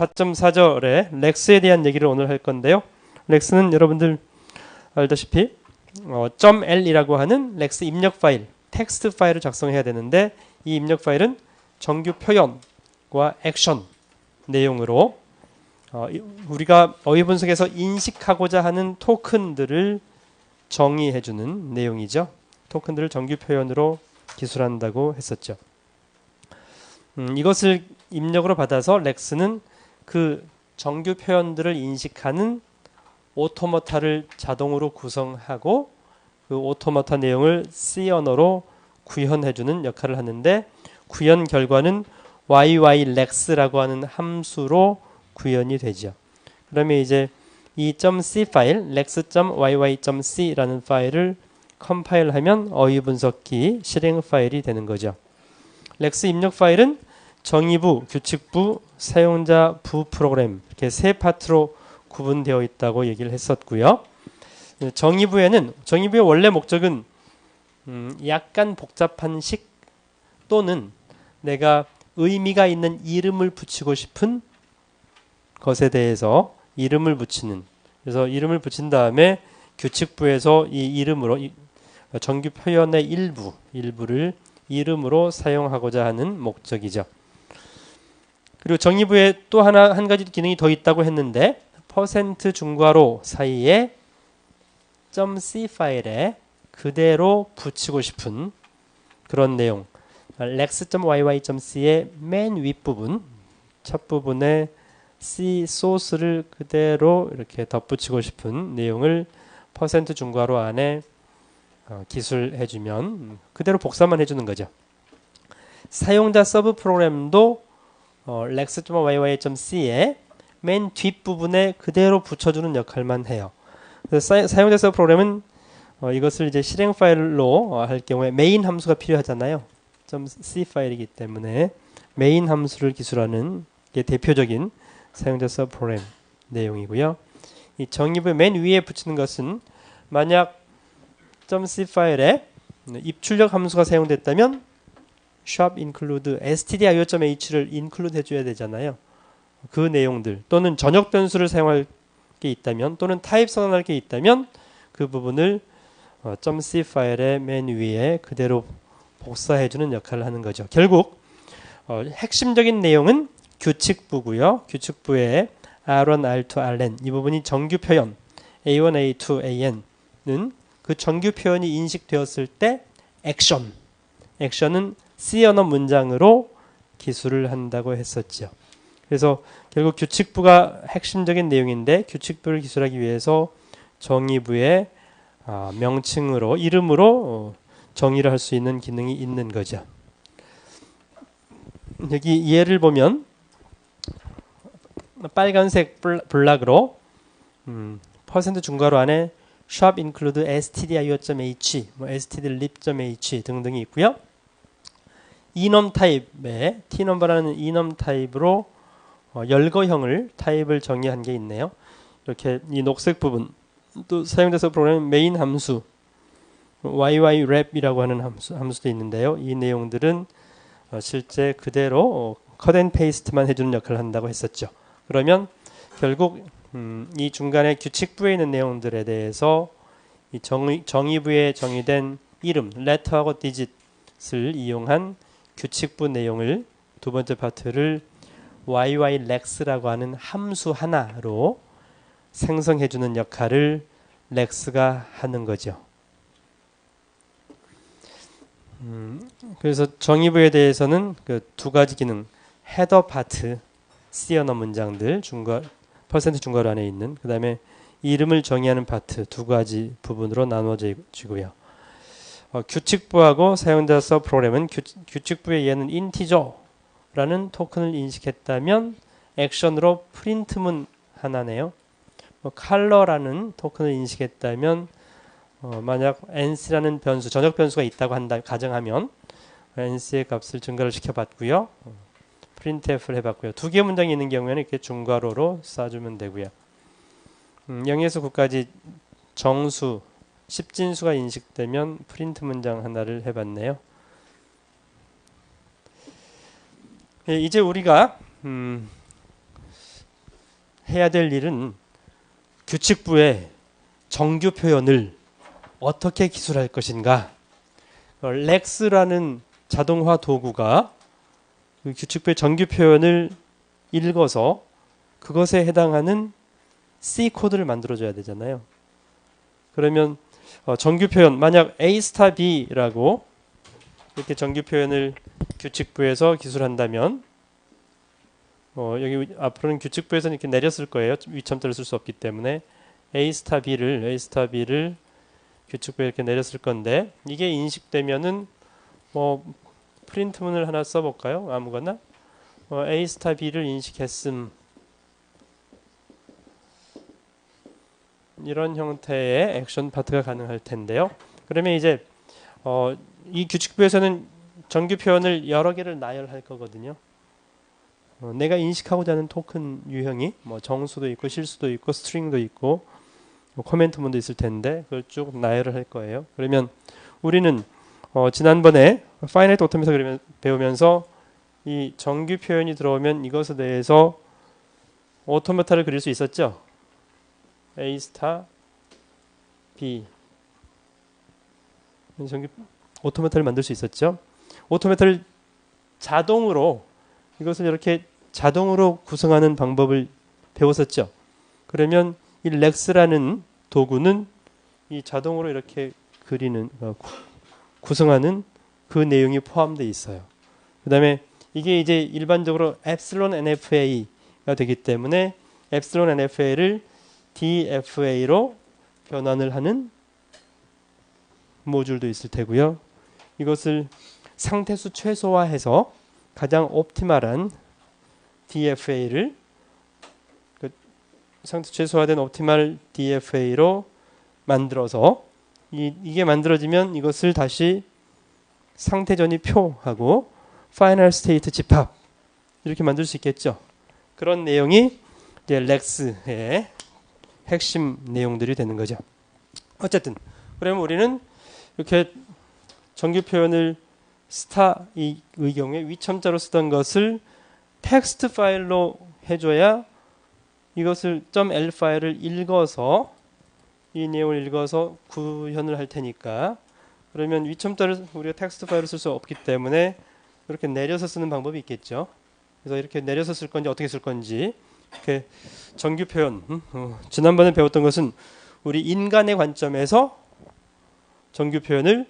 4.4절에 렉스에 대한 얘기를 오늘 할 건데요. 렉스는 여러분들 알다시피 .l이라고 하는 렉스 입력 파일, 텍스트 파일을 작성해야 되는데 이 입력 파일은 정규 표현과 액션 내용으로 우리가 어휘 분석에서 인식하고자 하는 토큰들을 정의해주는 내용이죠. 토큰들을 정규 표현으로 기술한다고 했었죠. 이것을 입력으로 받아서 렉스는 그 정규 표현들을 인식하는 오토마타를 자동으로 구성하고 그 오토마타 내용을 C 언어로 구현해주는 역할을 하는데 구현 결과는 yyLex라고 하는 함수로 구현이 되죠. 그러면 이제 이 .c 파일, lex.yy.c라는 파일을 컴파일하면 어휘 분석기 실행 파일이 되는 거죠. 렉스 입력 파일은 정의부, 규칙부, 사용자 부 프로그램 이렇게 세 파트로 구분되어 있다고 얘기를 했었고요. 정의부의 원래 목적은 약간 복잡한 식 또는 내가 의미가 있는 이름을 붙이고 싶은 것에 대해서 이름을 붙이는, 그래서 이름을 붙인 다음에 규칙부에서 이 이름으로 정규 표현의 일부를 이름으로 사용하고자 하는 목적이죠. 그리고 정의부에 또 한 가지 기능이 더 있다고 했는데 퍼센트 중괄호 사이에 .c 파일에 그대로 붙이고 싶은 그런 내용, lex.yy.c의 맨 윗부분, 첫 부분에 C 소스를 그대로 이렇게 덧붙이고 싶은 내용을 퍼센트 중괄호 안에 기술해주면 그대로 복사만 해주는 거죠. 사용자 서브 프로그램도 lex.yy.c의 맨 뒷부분에 그대로 붙여주는 역할만 해요. 그래서 사용자 서브 프로그램은 이것을 이제 실행 파일로 할 경우에 메인 함수가 필요하잖아요. .c 파일이기 때문에 메인 함수를 기술하는 게 대표적인 사용자 서브 프로그램 내용이고요. 이 정의부의 맨 위에 붙이는 것은 만약 .c 파일에 입출력 함수가 사용됐다면 shop include stdio.h를 include 해줘야 되잖아요. 그 내용들 또는 전역 변수를 사용할 게 있다면 또는 타입 선언할 게 있다면 그 부분을 .c 파일의 맨 위에 그대로 복사해주는 역할을 하는 거죠. 결국 핵심적인 내용은 규칙부고요. 규칙부의 R1, R2, Rn 이 부분이 정규 표현 A1, A2, An은 그 정규 표현이 인식되었을 때 액션은 C 언어 문장으로 기술을 한다고 했었죠. 그래서 결국 규칙부가 핵심적인 내용인데 규칙부를 기술하기 위해서 정의부의 명칭으로 이름으로 정의를 할 수 있는 기능이 있는 거죠. 여기 예를 보면 빨간색 블락으로 퍼센트 중괄호 안에 shop include stdio.h, stdlib.h 등등이 있고요. enum 타입에 tnumber라는 enum 타입으로 열거형을 타입을 정의한 게 있네요. 이렇게 이 녹색 부분 또 사용자서 프로그램 메인 함수 yyWrap이라고 하는 함수도 있는데요. 이 내용들은 실제 그대로 컷 앤 페이스트만 해주는 역할을 한다고 했었죠. 그러면 결국 이 중간에 규칙부에 있는 내용들에 대해서 이 정의부에 정의된 이름, letter하고 digit을 이용한 규칙부 내용을 두 번째 파트를 yyLex라고 하는 함수 하나로 생성해주는 역할을 렉스가 하는 거죠. 그래서 정의부에 대해서는 그 두 가지 기능, 헤더 파트, C 언어 문장들, 퍼센트 중괄호 안에 있는, 그 다음에 이름을 정의하는 파트 두 가지 부분으로 나누어지고요. 규칙부하고 사용자 서브 프로그램은 규칙부의 얘는 인티저라는 토큰을 인식했다면 액션으로 프린트문 하나네요. 컬러라는 토큰을 인식했다면 만약 nc라는 변수, 전역 변수가 있다고 가정하면 nc의 값을 증가를 시켜봤고요. printf를 해봤고요. 두 개의 문장이 있는 경우에는 이렇게 중괄호로 쏴주면 되고요. 0에서 9까지 정수, 10진수가 인식되면 프린트 문장 하나를 해봤네요. 이제 우리가 해야 될 일은 규칙부의 정규 표현을 어떻게 기술할 것인가. 렉스라는 자동화 도구가 그 규칙부의 정규 표현을 읽어서 그것에 해당하는 C 코드를 만들어줘야 되잖아요. 그러면 정규 표현, 만약 A 스타 B라고 이렇게 정규 표현을 규칙부에서 기술한다면 여기 앞으로는 규칙부에서는 이렇게 내렸을 거예요. 위첨자를 쓸 수 없기 때문에 A 스타 B를 규칙부에 이렇게 내렸을 건데, 이게 인식되면은 프린트문을 하나 써볼까요? 아무거나 A 스타 B를 인식했음, 이런 형태의 액션 파트가 가능할 텐데요. 그러면 이제 이 규칙부에서는 정규 표현을 여러 개를 나열할 거거든요. 내가 인식하고자 하는 토큰 유형이 정수도 있고 실수도 있고 스트링도 있고 코멘트문도 있을 텐데 그걸 쭉 나열을 할 거예요. 그러면 우리는 지난번에 파이나이트 오토메이션 배우면서 이 정규 표현이 들어오면 이것에 대해서 오토메타를 그릴 수 있었죠. A 스타 B 정규 오토메타를 만들 수 있었죠. 오토메타를 자동으로 이것을 이렇게 자동으로 구성하는 방법을 배웠었죠. 그러면 이 렉스라는 도구는 이 자동으로 이렇게 그리는 구성하는 그 내용이 포함되어 있어요. 그 다음에 이게 이제 일반적으로 epsilon NFA가 되기 때문에 epsilon NFA를 DFA로 변환을 하는 모듈도 있을 테고요. 이것을 상태수 최소화해서 가장 옵티멀한 DFA를 상태 최소화된 옵티멀 DFA로 만들어서 이게 만들어지면 이것을 다시 상태 전이 표하고 파이널 스테이트 집합 이렇게 만들 수 있겠죠. 그런 내용이 이제 렉스의 핵심 내용들이 되는 거죠. 어쨌든 그러면 우리는 이렇게 정규 표현을 스타의 경우에 위첨자로 쓰던 것을 텍스트 파일로 해줘야 이것을 .l 파일을 읽어서 이 내용을 읽어서 구현을 할 테니까, 그러면 위첨자를 우리가 텍스트 파일을 쓸 수 없기 때문에 이렇게 내려서 쓰는 방법이 있겠죠. 그래서 이렇게 내려서 쓸 건지 어떻게 쓸 건지 이렇게 정규 표현 지난번에 배웠던 것은 우리 인간의 관점에서 정규 표현을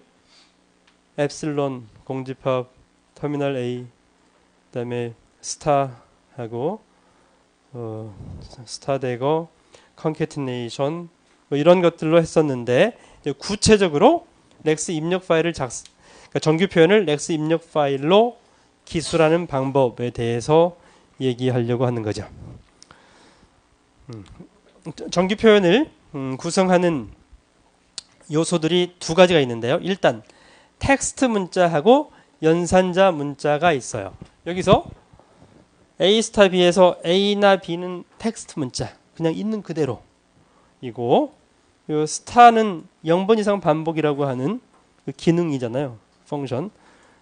엡실론 공집합 터미널 A 그다음에 스타하고 스타되고 컨캐티네이션 이런 것들로 했었는데, 이제 구체적으로 렉스 입력 파일을 그러니까 정규 표현을 렉스 입력 파일로 기술하는 방법에 대해서 얘기하려고 하는 거죠. 정규 표현을 구성하는 요소들이 두 가지가 있는데요. 일단 텍스트 문자하고 연산자 문자가 있어요. 여기서 A 스타 B에서 A나 B는 텍스트 문자 그냥 있는 그대로이고, 이 스타는 0번 이상 반복이라고 하는 그 기능이잖아요. 펑션.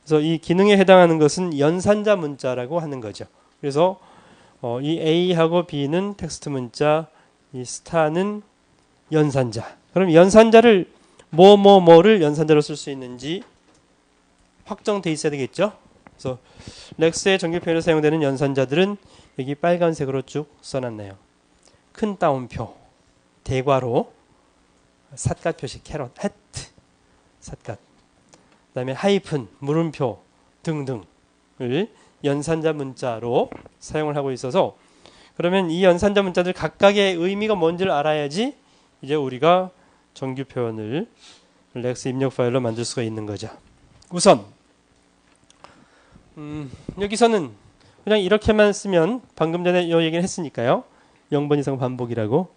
그래서 이 기능에 해당하는 것은 연산자 문자라고 하는 거죠. 그래서 이 A하고 B는 텍스트 문자, 이 스타는 연산자. 그럼 연산자를 뭐를 연산자로 쓸 수 있는지 확정돼 있어야 되겠죠. 그래서 렉스의 정규 표현에 사용되는 연산자들은 여기 빨간색으로 쭉 써놨네요. 큰 따옴표, 대괄호, 삿갓 표시, 캐럿, 해트, 삿갓. 그다음에 하이픈, 물음표 등등을 연산자 문자로 사용을 하고 있어서, 그러면 이 연산자 문자들 각각의 의미가 뭔지를 알아야지 이제 우리가 정규 표현을 렉스 입력 파일로 만들 수가 있는 거죠. 우선 여기서는 그냥 이렇게만 쓰면 방금 전에 이 얘기를 했으니까요. 0번 이상 반복이라고.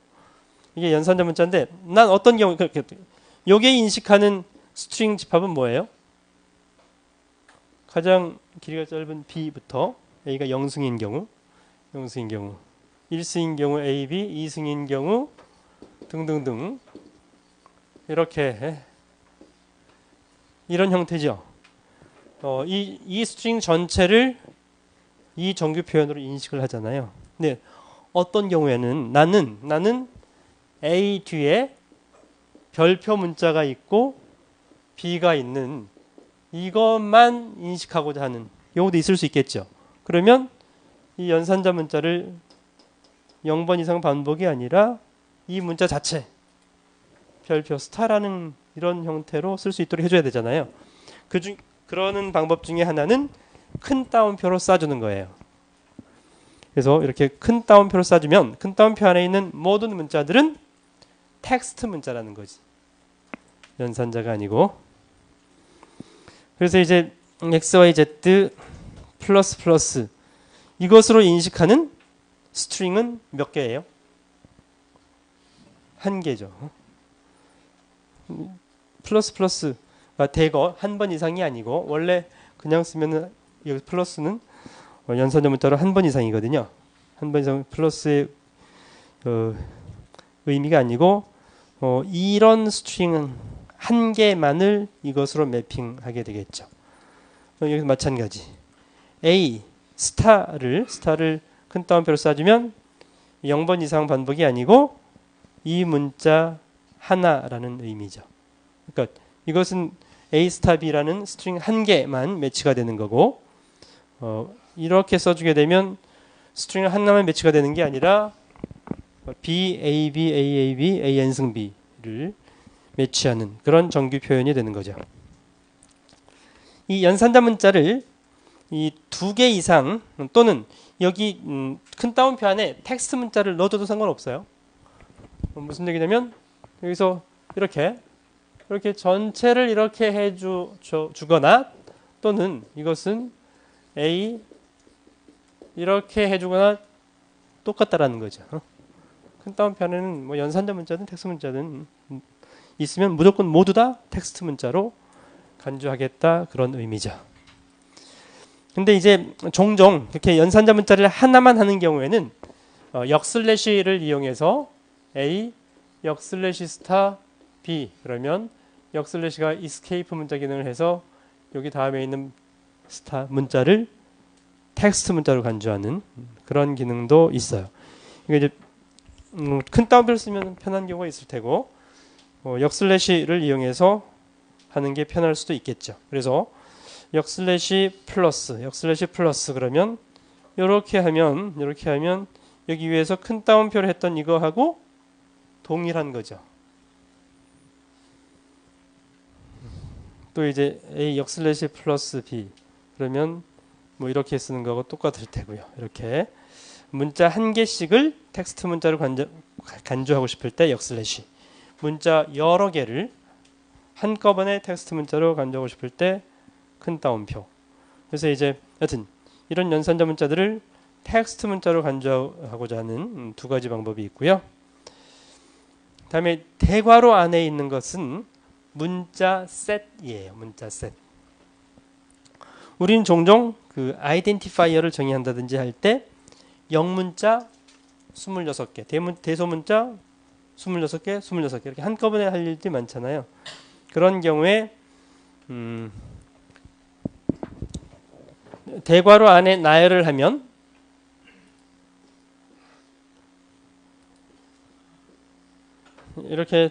이게 연산자 문자인데 난 어떤 경우 요게 인식하는 스트링 집합은 뭐예요? 가장 길이가 짧은 B부터 A가 0승인 경우, 1승인 경우 A, B, 2승인 경우 등등등 이렇게 이런 형태죠. 이 스트링 전체를 이 정규 표현으로 인식을 하잖아요. 근데 어떤 경우에는 나는 A 뒤에 별표 문자가 있고 B가 있는 이것만 인식하고자 하는 경우도 있을 수 있겠죠. 그러면 이 연산자 문자를 0번 이상 반복이 아니라 이 문자 자체 별표 스타라는 이런 형태로 쓸 수 있도록 해줘야 되잖아요. 그러는 방법 중에 하나는 큰 따옴표로 쏴주는 거예요. 그래서 이렇게 큰 따옴표로 쏴주면 큰 따옴표 안에 있는 모든 문자들은 텍스트 문자라는 거지. 연산자가 아니고. 그래서 이제 XYZ 플러스 플러스 이것으로 인식하는 스트링은 몇 개예요? 한 개죠. 플러스 플러스가 대거 한 번 이상이 아니고 원래 그냥 쓰면은 여기 플러스는 연산자 문자로 한 번 이상이거든요. 한 번 이상 플러스의 의미가 아니고 이런 스트링은 한 개만을 이것으로 매핑하게 되겠죠. 여기서 마찬가지. A 스타를 큰 따옴표로 쏴주면 0번 이상 반복이 아니고 이 문자 하나라는 의미죠. 그러니까 이것은 A 스타 B라는 스트링 한 개만 매치가 되는 거고 이렇게 써주게 되면 스트링 하나만 매치가 되는 게 아니라 B, A, B, A, A, B, A, N승 B를 매치하는 그런 정규 표현이 되는 거죠. 이 연산자 문자를 이 2개 이상 또는 여기 큰 따옴표 안에 텍스트 문자를 넣어줘도 상관없어요. 무슨 얘기냐면 여기서 이렇게 전체를 이렇게 해주거나 또는 이것은 A 이렇게 해주거나 똑같다라는 거죠. 큰 따옴표 안에는 뭐 연산자 문자든 텍스트 문자든 있으면 무조건 모두 다 텍스트 문자로 간주하겠다 그런 의미죠. 근데 이제 종종 이렇게 연산자 문자를 하나만 하는 경우에는 역슬래시를 이용해서 A 역슬래시 스타 B 그러면 역슬래시가 이스케이프 문자 기능을 해서 여기 다음에 있는 스타 문자를 텍스트 문자로 간주하는 그런 기능도 있어요. 이게 이제 큰 따옴표를 쓰면 편한 경우가 있을 테고 역슬래시를 이용해서 하는 게 편할 수도 있겠죠. 그래서 역슬래시 플러스 그러면 이렇게 하면 여기 위에서 큰 따옴표를 했던 이거하고 동일한 거죠. 또 이제 A 역슬래시 플러스 B 그러면 뭐 이렇게 쓰는 거하고 똑같을 테고요. 이렇게 문자 한 개씩을 텍스트 문자로 간주하고 싶을 때 역슬래시 문자 여러 개를 한꺼번에 텍스트 문자로 간주하고 싶을 때 큰 따옴표. 그래서 이제 여튼 이런 연산자 문자들을 텍스트 문자로 간주하고자 하는 두 가지 방법이 있고요. 다음에 대괄호 안에 있는 것은 문자 셋이에요. 문자 셋. 우리는 종종 그 아이덴티파이어를 정의한다든지 할 때 영문자 26개, 대소문자 26개 이렇게 한꺼번에 할 일들이 많잖아요. 그런 경우에 대괄호 안에 나열을 하면 이렇게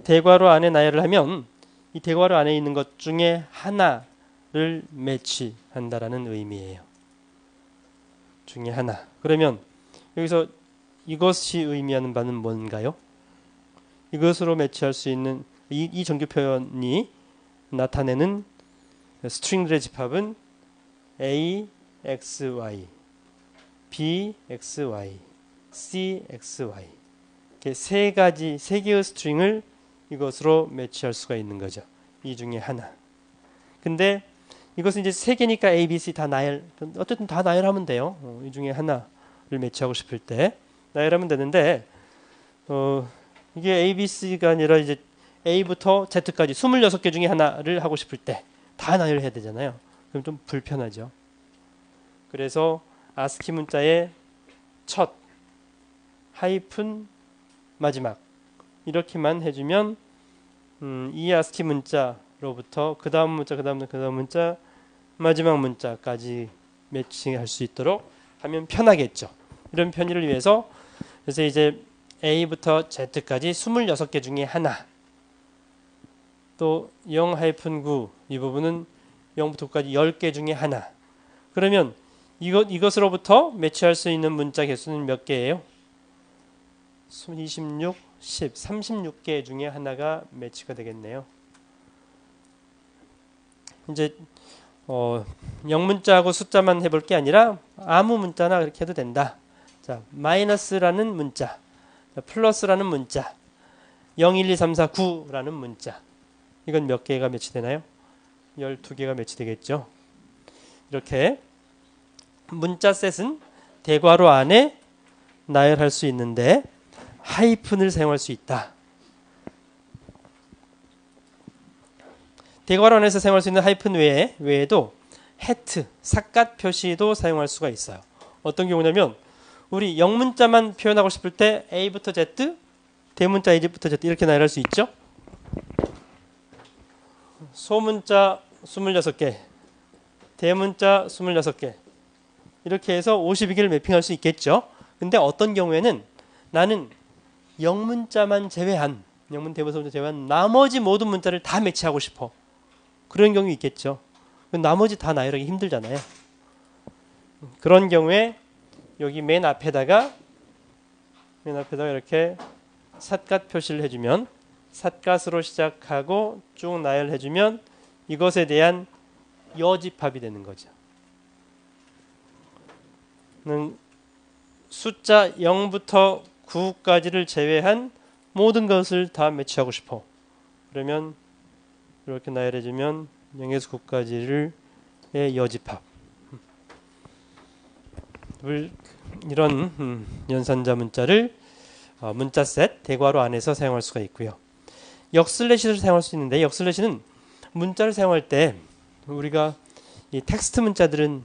대괄호 안에 나열을 하면 이 대괄호 안에 있는 것 중에 하나를 매치한다라는 의미예요. 중에 하나. 그러면 여기서 이것이 의미하는 바는 뭔가요? 이것으로 매치할 수 있는 이 정규 표현이 나타내는 스트링들의 집합은 A, X, Y, B, X, Y, C, X, Y 이렇게 세 개의 스트링을 이것으로 매치할 수가 있는 거죠. 이 중에 하나. 근데 이것은 이제 세 개니까 A, B, C 다 어쨌든 다 나열하면 돼요. 이 중에 하나를 매치하고 싶을 때 나열하면 되는데 이게 A, B, C가 아니라 이제 A부터 Z까지 26개 중에 하나를 하고 싶을 때 다 나열해야 되잖아요. 그럼 좀 불편하죠. 그래서 아스키 문자의 첫 하이픈 마지막 이렇게만 해주면 이 아스키 문자로부터 그 다음 문자 마지막 문자까지 매칭할 수 있도록 하면 편하겠죠. 이런 편의를 위해서 그래서 이제 A부터 Z까지 26개 중에 하나. 또 0-9 이 부분은 0부터 9까지 10개 중에 하나. 그러면 이것으로부터 매치할 수 있는 문자 개수는 몇 개예요? 26, 10, 36개 중에 하나가 매치가 되겠네요. 이제 영문자하고 숫자만 해볼 게 아니라 아무 문자나 그렇게 해도 된다. 자, 마이너스라는 문자, 플러스라는 문자, 0, 1, 2, 3, 4, 9라는 문자. 이건 몇 개가 매치되나요? 12개가 매치되겠죠. 이렇게 문자 셋은 대괄호 안에 나열할 수 있는데 하이픈을 사용할 수 있다. 대괄호 안에서 사용할 수 있는 하이픈 외에도 해트, 삿갓 표시도 사용할 수가 있어요. 어떤 경우냐면 우리 영문자만 표현하고 싶을 때 A부터 Z, 대문자 A부터 Z 이렇게 나열할 수 있죠. 소문자 26개, 대문자 26개 이렇게 해서 52개를 매핑할 수 있겠죠. 근데 어떤 경우에는 나는 영문자만 제외한, 영문 대문자 제외한 나머지 모든 문자를 다 매치하고 싶어. 그런 경우 있겠죠. 나머지 다 나열하기 힘들잖아요. 그런 경우에 여기 맨 앞에다가 이렇게 삿갓 표시를 해주면, 삿갓으로 시작하고 쭉 나열해주면 이것에 대한 여집합이 되는 거죠. 숫자 0부터 9까지를 제외한 모든 것을 다 매치하고 싶어. 그러면 이렇게 나열해주면 0에서 9까지를 여집합. 이런 연산자 문자를 문자 셋 대괄호 안에서 사용할 수가 있고요. 역슬래시를 사용할 수 있는데, 역슬래시는 문자를 사용할 때 우리가 이 텍스트 문자들은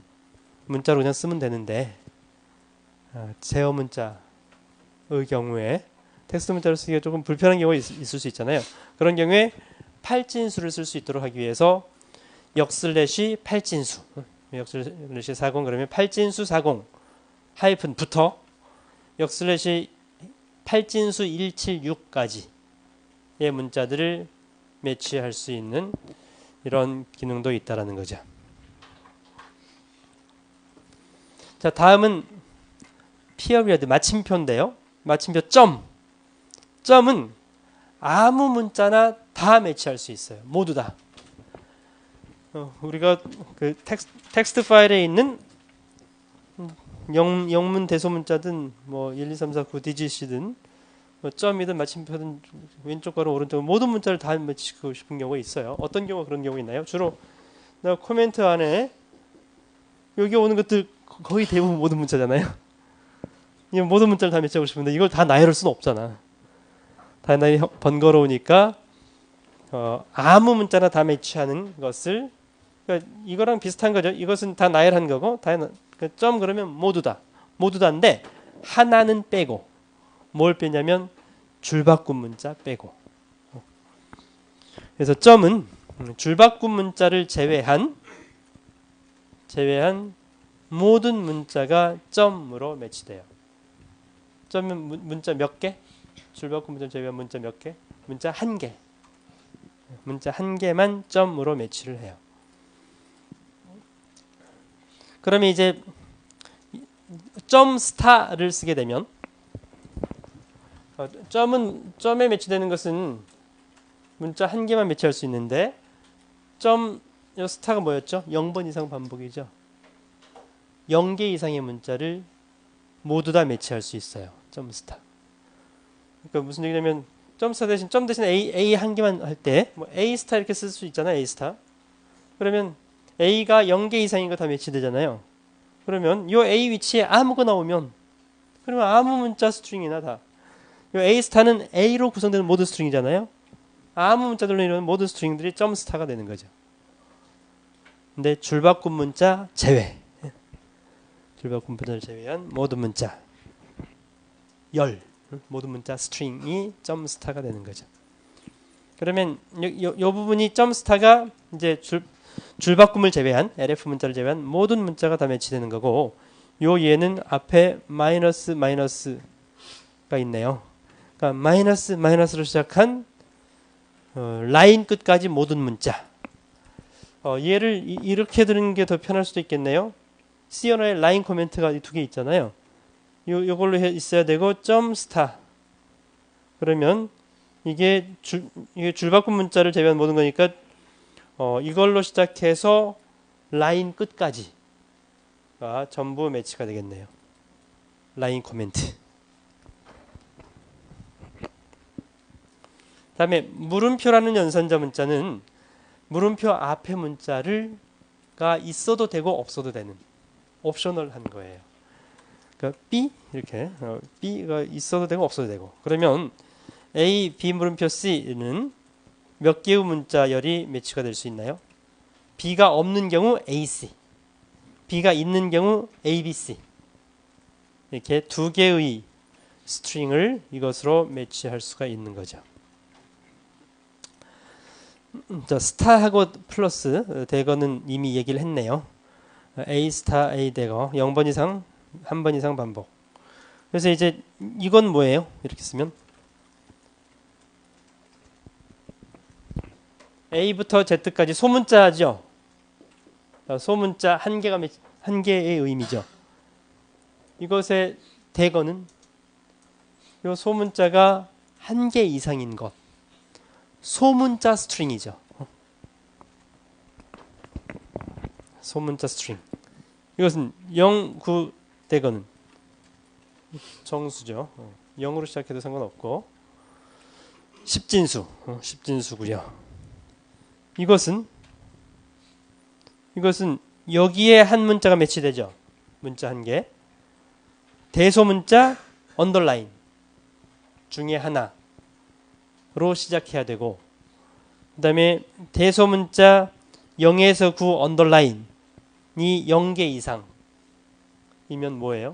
문자로 그냥 쓰면 되는데 제어 문자의 경우에 텍스트 문자를 쓰기가 조금 불편한 경우가 있을 수 있잖아요. 그런 경우에 팔진수를 쓸 수 있도록 하기 위해서 역슬래시 팔진수, 역슬래시 40 그러면 팔진수 40 하이픈 붙어 역슬래시 팔진수 176까지의 문자들을 매치할 수 있는 이런 기능도 있다라는 거죠. 자, 다음은 피어리어드 마침표인데요. 마침표 점은 아무 문자나 다 매치할 수 있어요. 모두 다. 우리가 그 텍스트 파일에 있는 영문 대소문자든 뭐 1, 2, 3, 4, 9 디짓이든 뭐 점이든 마침표든 왼쪽 가로 오른쪽 모든 문자를 다 매치시키고 싶은 경우가 있어요. 어떤 경우가 그런 경우가 있나요? 주로 나 코멘트 안에 여기 오는 것들 거의 대부분 모든 문자잖아요. 이 모든 문자를 다 매치하고 싶은데 이걸 다 나열할 수는 없잖아. 다 나열이 번거로우니까 아무 문자나 다 매치하는 것을, 그러니까 이거랑 비슷한 거죠. 이것은 다 나열한 거고 점 그러면 모두 다인데 하나는 빼고, 뭘 빼냐면 줄바꿈 문자 빼고. 그래서 점은 줄바꿈 문자를 제외한 모든 문자가 점으로 매치돼요. 점은 문자 몇 개? 줄바꿈 문자 제외한 문자 몇 개? 문자 한 개. 문자 한 개만 점으로 매치를 해요. 그러면 이제 점 스타를 쓰게 되면, 점에 매치되는 것은 문자 한 개만 매치할 수 있는데, 스타가 뭐였죠? 0번 이상 반복이죠. 0개 이상의 문자를 모두 다 매치할 수 있어요. 점 스타. 그러니까 무슨 얘기냐면 점 대신 A 한 개만 할 때 뭐 A 스타 이렇게 쓸 수 있잖아요. A 스타. 그러면 A가 0개 이상인 거 다 매치되잖아요. 그러면 이 A 위치에 아무거나 오면, 그러면 아무 문자 스트링이나 다, 이 A 스타는 A로 구성되는 모든 스트링이잖아요. 아무 문자들로 이루어진 모든 스트링들이 점 스타가 되는 거죠. 근데 줄바꿈 문자 제외. 줄바꿈 문자를 제외한 모든 문자 모든 문자 스트링이 점 스타가 되는 거죠. 그러면 요 부분이 점 스타가 이제 줄바꿈을 제외한 LF 문자를 제외한 모든 문자가 다 매치되는 거고, 요 얘는 앞에 마이너스 있네요. 그러니까 마이너스로 시작한 라인 끝까지 모든 문자. 얘를 이렇게 드는 게 더 편할 수도 있겠네요. C 언어에 라인 코멘트가 두 개 있잖아요. 요걸로 있어야 되고 점 스타. 그러면 이게 줄바꿈 문자를 제외한 모든 거니까 이걸로 시작해서 라인 끝까지가 전부 매치가 되겠네요. 라인 코멘트. 다음에 물음표라는 연산자 문자는 물음표 앞에 문자가 있어도 되고 없어도 되는 옵셔널한 거예요. 그러니까 B 이렇게 B가 있어도 되고 없어도 되고. 그러면 A, B 물음표 C는 몇 개의 문자열이 매치가 될 수 있나요? B가 없는 경우 AC, B가 있는 경우 ABC. 이렇게 두 개의 스트링을 이것으로 매치할 수가 있는 거죠. 자, 스타하고 플러스 대거는 이미 얘기를 했네요. A 스타 A 대거 0번 이상 1번 이상 반복. 그래서 이제 이건 뭐예요? 이렇게 쓰면 A부터 Z까지 소문자죠. 소문자 한 개의 의미죠. 이것의 대거는 이 소문자가 한 개 이상인 것. 소문자 스트링이죠. 소문자 스트링. 이것은 0, 9 대거는 정수죠. 0으로 시작해도 상관없고 십진수, 십진수고요. 이것은 여기에 한 문자가 매치되죠. 문자 한 개. 대소문자 언더라인 중에 하나로 시작해야 되고, 그 다음에 대소문자 0에서 9 언더라인이 0개 이상이면 뭐예요?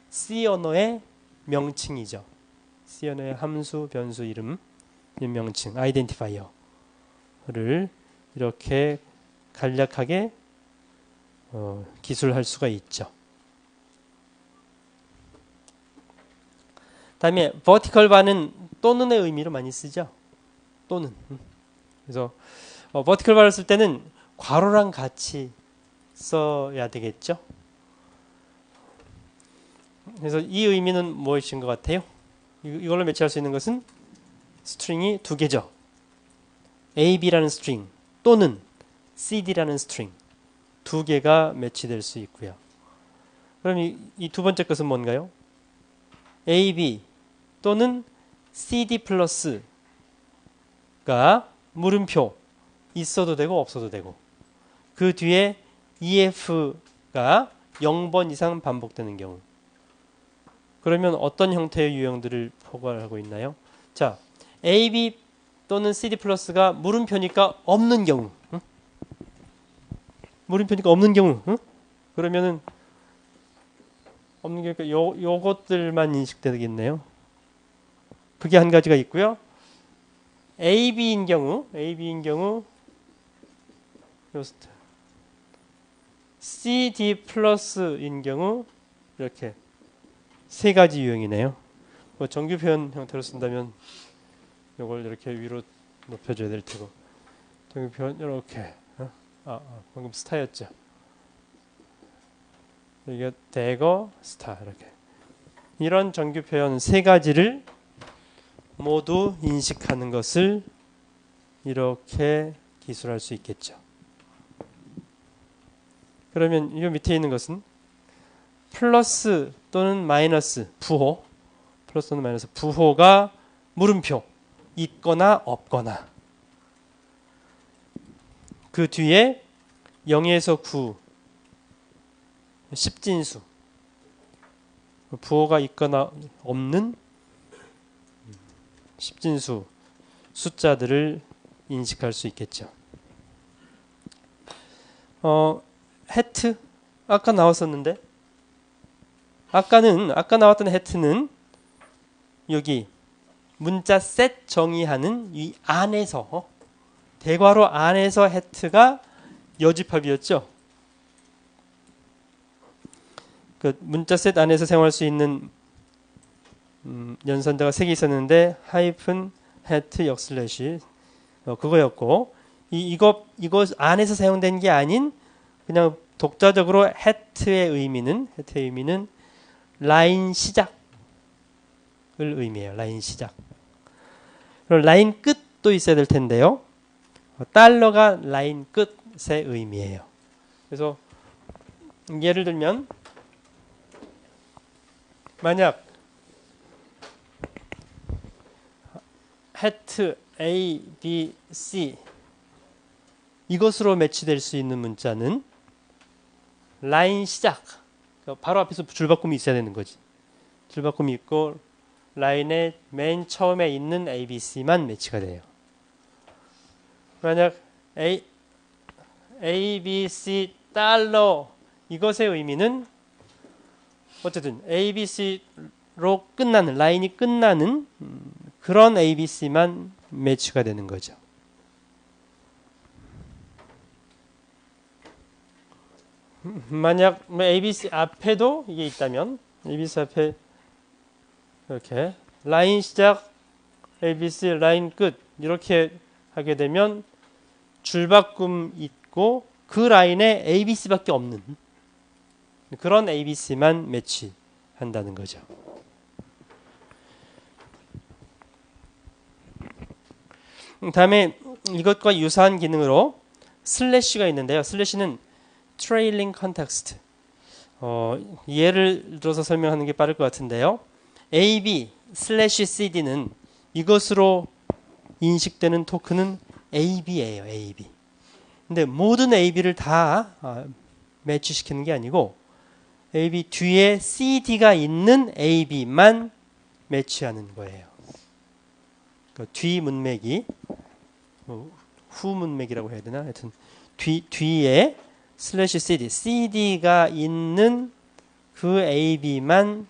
C 언어의 명칭이죠. C 언어의 함수, 변수 이름, 명칭, 아이덴티파이어를 이렇게 간략하게 기술할 수가 있죠. 다음에 vertical bar는 또는의 의미로 많이 쓰죠. 또는. 그래서 vertical bar을 쓸 때는 괄호랑 같이 써야 되겠죠. 그래서 이 의미는 무엇인 것 같아요? 이걸로 매치할 수 있는 것은 스트링이 두 개죠. AB라는 스트링 또는 CD라는 스트링 두 개가 매치될 수 있고요. 그럼 이 두 번째 것은 뭔가요? AB 또는 CD 플러스가 물음표 있어도 되고 없어도 되고, 그 뒤에 EF가 0번 이상 반복되는 경우. 그러면 어떤 형태의 유형들을 포괄하고 있나요? 자, AB 또는 CD 플러스가 물음표니까 없는 경우. 응? 물음표니까 없는 경우. 응? 그러면은 없는 경우니까 요것들만 인식되겠네요. 그게 한 가지가 있고요. AB인 경우 CD 플러스인 경우 이렇게 세 가지 유형이네요. 뭐 정규 표현 형태로 쓴다면 이걸 이렇게 위로 높여줘야 될 테고, 정규 표현 이렇게 방금 스타였죠. 이게 대거 스타 이렇게 이런 정규 표현 세 가지를 모두 인식하는 것을 이렇게 기술할 수 있겠죠. 그러면 이 밑에 있는 것은 플러스 또는 마이너스 부호, 플러스 또는 마이너스 부호가 물음표 있거나 없거나, 그 뒤에 0에서 9 십진수 부호가 있거나 없는 십진수 숫자들을 인식할 수 있겠죠. 해트 아까 나왔었는데, 아까 나왔던 해트는 여기 문자 셋 정의하는 이 안에서 대괄호 안에서 해트가 여집합이었죠. 그 문자 셋 안에서 사용할 수 있는 연산자가 3개 있었는데 하이픈 해트 역슬래시 그거였고 이거 안에서 사용된 게 아닌 그냥 독자적으로 해트의 의미는 라인 시작을 의미해요. 라인 시작. 그럼 라인 끝도 있어야 될 텐데요. 달러가 라인 끝의 의미예요. 그래서 예를 들면 만약 해트 A, B, C 이것으로 매치될 수 있는 문자는 라인 시작 바로 앞에서 줄바꿈이 있어야 되는 거지. 줄바꿈이 있고 라인의 맨 처음에 있는 ABC만 매치가 돼요. 만약 ABC 달러 이것의 의미는 어쨌든 ABC로 끝나는 라인이 끝나는 그런 ABC만 매치가 되는 거죠. 만약 ABC 앞에도 이게 있다면 ABC 앞에 이렇게 라인 시작 ABC 라인 끝 이렇게 하게 되면 줄바꿈 있고 그 라인에 ABC밖에 없는 그런 ABC만 매치한다는 거죠. 다음에 이것과 유사한 기능으로 슬래시가 있는데요. 슬래시는 trailing context. 예를 들어서 설명하는 게 빠를 것 같은데요. AB 슬래시 CD는 이것으로 인식되는 토큰은 AB예요. AB. 근데 모든 AB를 다 매치시키는 게 아니고 AB 뒤에 CD가 있는 AB만 매치하는 거예요. 그러니까 뒤 문맥이 후 문맥이라고 해야 되나? 하여튼 뒤에 슬래시 CD, CD가 있는 그 AB만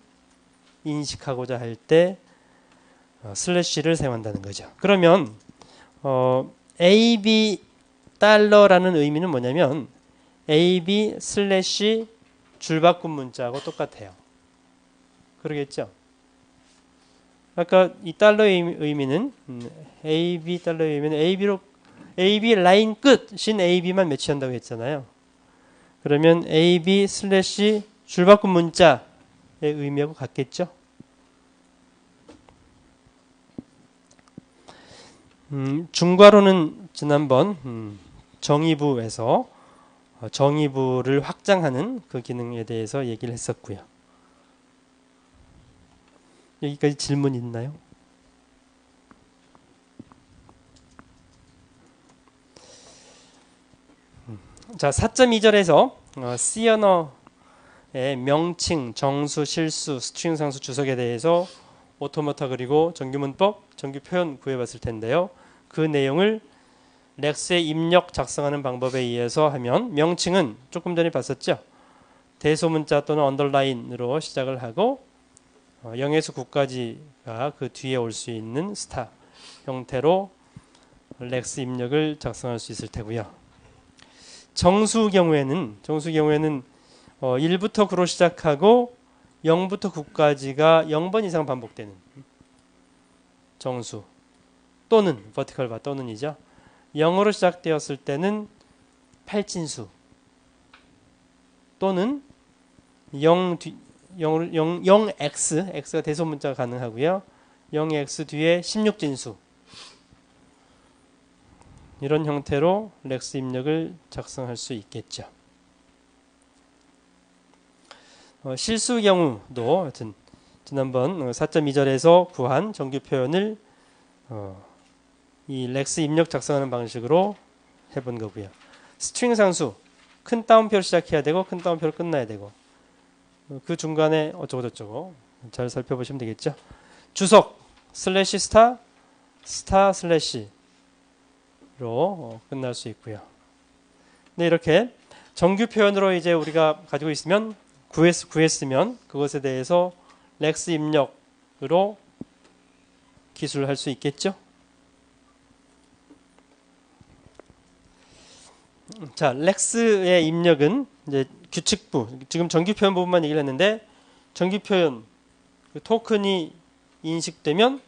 인식하고자 할 때 슬래시를 사용한다는 거죠. 그러면 AB 달러라는 의미는 뭐냐면 AB 슬래시 줄바꿈 문자하고 똑같아요. 그러겠죠? 아까 이 달러의 의미는 AB 달러의 의미는 AB 라인 끝인 AB만 매치한다고 했잖아요. 그러면 AB 슬래시 줄바꿈 문자의 의미하고 같겠죠? 중괄호는 지난번 정의부에서 정의부를 확장하는 그 기능에 대해서 얘기를 했었고요. 여기까지 질문 있나요? 자, 4.2절에서 C 언어의 명칭, 정수, 실수, 스트링 상수, 주석에 대해서 오토마타 그리고 정규문법, 정규표현 구해봤을 텐데요. 그 내용을 렉스의 입력 작성하는 방법에 의해서 하면 명칭은 조금 전에 봤었죠. 대소문자 또는 언더라인으로 시작을 하고 0에서 9까지가 그 뒤에 올 수 있는 스타 형태로 렉스 입력을 작성할 수 있을 테고요. 정수 경우에는 1부터 9로 시작하고 0부터 9까지가 0번 이상 반복되는 정수 또는 버티컬 바 또는이죠. 0으로 시작되었을 때는 팔진수 또는 0x, x가 대소문자가 가능하고요. 0x 뒤에 16진수 이런 형태로 렉스 입력을 작성할 수 있겠죠. 실수 경우도 하여튼 지난번 4.2절에서 구한 정규 표현을 이 렉스 입력 작성하는 방식으로 해본 거고요. 스트링 상수 큰 따옴표를 시작해야 되고 큰 따옴표를 끝나야 되고 그 중간에 어쩌고저쩌고 잘 살펴보시면 되겠죠. 주석 슬래시 스타 슬래시로 끝날 수 있고요. 네, 이렇게 정규 표현으로 이제 우리가 가지고 있으면 구했으면 그것에 대해서 렉스 입력으로 기술할 수 있겠죠. 자, 렉스의 입력은 이제 규칙부, 지금 정규 표현 부분만 얘기를 했는데 정규 표현 그 토큰이 인식되면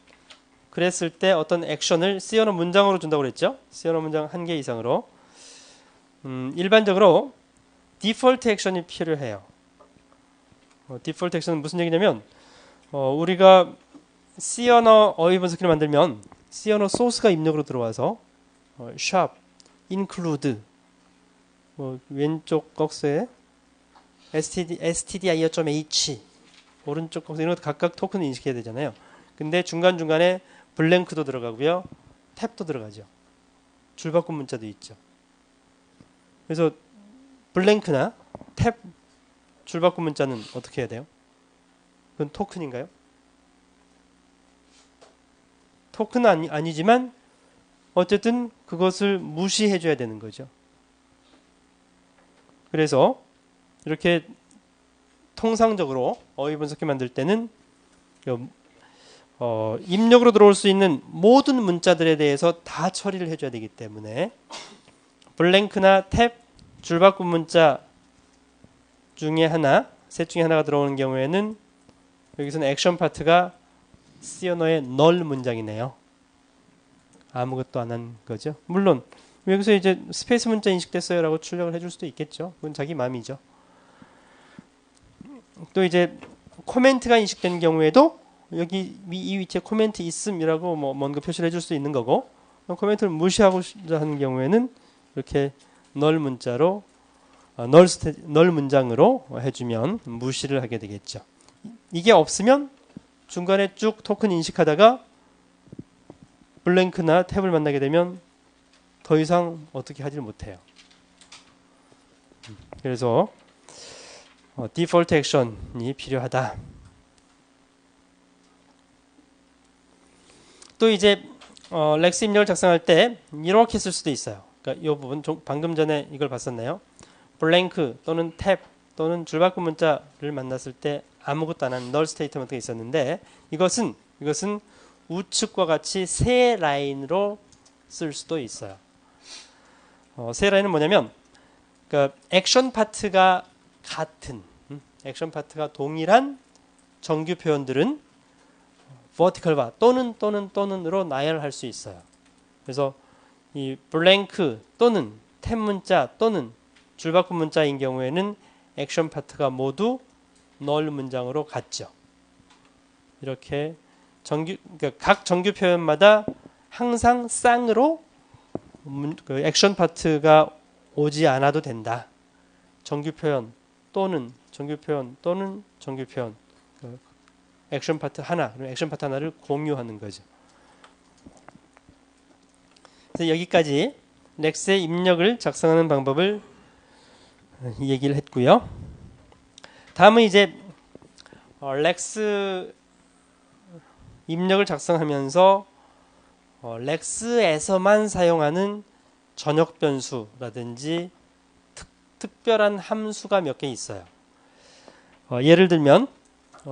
그랬을 때 어떤 액션을 C 언어 문장으로 준다고 그랬죠. C 언어 문장 1개 이상으로. 일반적으로 디폴트 액션이 필요해요. 디폴트 액션은 무슨 얘기냐면 우리가 C 언어 어휘 분석기를 만들면 C 언어 소스가 입력으로 들어와서 sharp, include 왼쪽 꺽쇠에 stdio.h 오른쪽 꺽쇠 이런 것도 각각 토큰을 인식해야 되잖아요. 근데 중간중간에 블랭크도 들어가고요. 탭도 들어가죠. 줄바꿈 문자도 있죠. 그래서 블랭크나 탭 줄바꿈 문자는 어떻게 해야 돼요? 그건 토큰인가요? 토큰은 아니지만 어쨌든 그것을 무시해 줘야 되는 거죠. 그래서 이렇게 통상적으로 어휘 분석기 만들 때는 입력으로 들어올 수 있는 모든 문자들에 대해서 다 처리를 해줘야 되기 때문에 블랭크나 탭, 줄바꿈 문자 중에 하나, 셋 중에 하나가 들어오는 경우에는 여기서는 액션 파트가 C 언어의 널 문장이네요. 아무것도 안 한 거죠. 물론 여기서 이제 스페이스 문자 인식됐어요라고 출력을 해줄 수도 있겠죠. 그건 자기 마음이죠. 또 이제 코멘트가 인식된 경우에도 여기 이 위치에 코멘트 있음이라고 뭔가 표시를 해줄 수 있는 거고, 코멘트를 무시하고 하는 경우에는 이렇게 널 문자로 널 문장으로 해주면 무시를 하게 되겠죠. 이게 없으면 중간에 쭉 토큰 인식하다가 블랭크나 탭을 만나게 되면 더 이상 어떻게 하지를 못해요. 그래서 디폴트 액션이 필요하다. 또 이제 렉스 입력을 작성할 때 이렇게 쓸 수도 있어요. 그러니까 이 부분 방금 전에 이걸 봤었나요? 블랭크 또는 탭 또는 줄바꿈 문자를 만났을 때 아무것도 안 하는 null 스테이트먼트가 있었는데 이것은 우측과 같이 세 라인으로 쓸 수도 있어요. 세 라인은 뭐냐면 그러니까 액션 파트가 같은 액션 파트가 동일한 정규 표현들은 vertical바 또는으로 나열할 수 있어요. 그래서 이 블랭크 또는 탭 문자 또는 줄바꿈 문자인 경우에는 액션 파트가 모두 null 문장으로 같죠. 이렇게 그러니까 각 정규 표현마다 항상 쌍으로 그 액션 파트가 오지 않아도 된다. 정규 표현 또는 정규 표현 또는 정규 표현 그 액션 파트 하나, 액션 파트 하나를 공유하는 거죠. 그래서 여기까지 렉스의 입력을 작성하는 방법을 얘기를 했고요. 다음은 이제 렉스 입력을 작성하면서 렉스에서만 사용하는 전역 변수라든지 특별한 함수가 몇 개 있어요. 예를 들면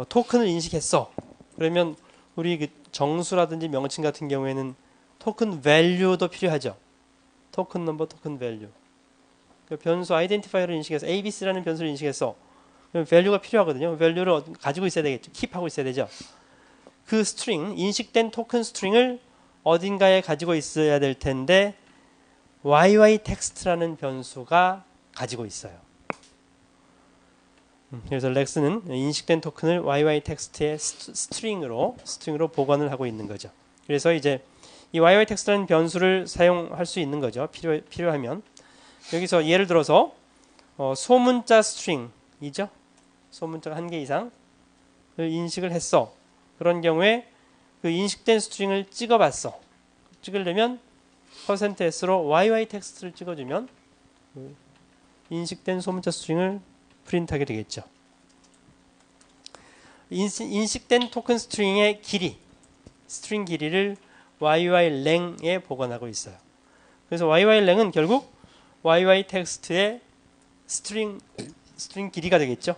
토큰을 인식했어. 그러면 우리 그 정수라든지 명칭 같은 경우에는 토큰 밸류도 필요하죠. 토큰 넘버, 토큰 밸류. 그 변수 아이덴티파이어를 인식해서 ABC라는 변수를 인식했어. 그럼 밸류가 필요하거든요. 밸류를 가지고 있어야 되겠죠. 킵하고 있어야 되죠. 그 스트링, 인식된 토큰 스트링을 어딘가에 가지고 있어야 될 텐데 YYText라는 변수가 가지고 있어요. 그래서 렉스는 인식된 토큰을 YYText의 스트링으로 보관을 하고 있는 거죠. 그래서 이제 이 YYText라는 변수를 사용할 수 있는 거죠. 필요하면. 여기서 예를 들어서 소문자 스트링이죠. 소문자가 1개 이상 인식을 했어. 그런 경우에 그 인식된 스트링을 찍어봤어. 찍으려면 %s로 YYText를 찍어주면 그 인식된 소문자 스트링을 프린트하게 되겠죠. 인식된 토큰 스트링의 길이, 스트링 길이를 YYLength에 보관하고 있어요. 그래서 YYLength은 결국 YYText의 스트링 길이가 되겠죠.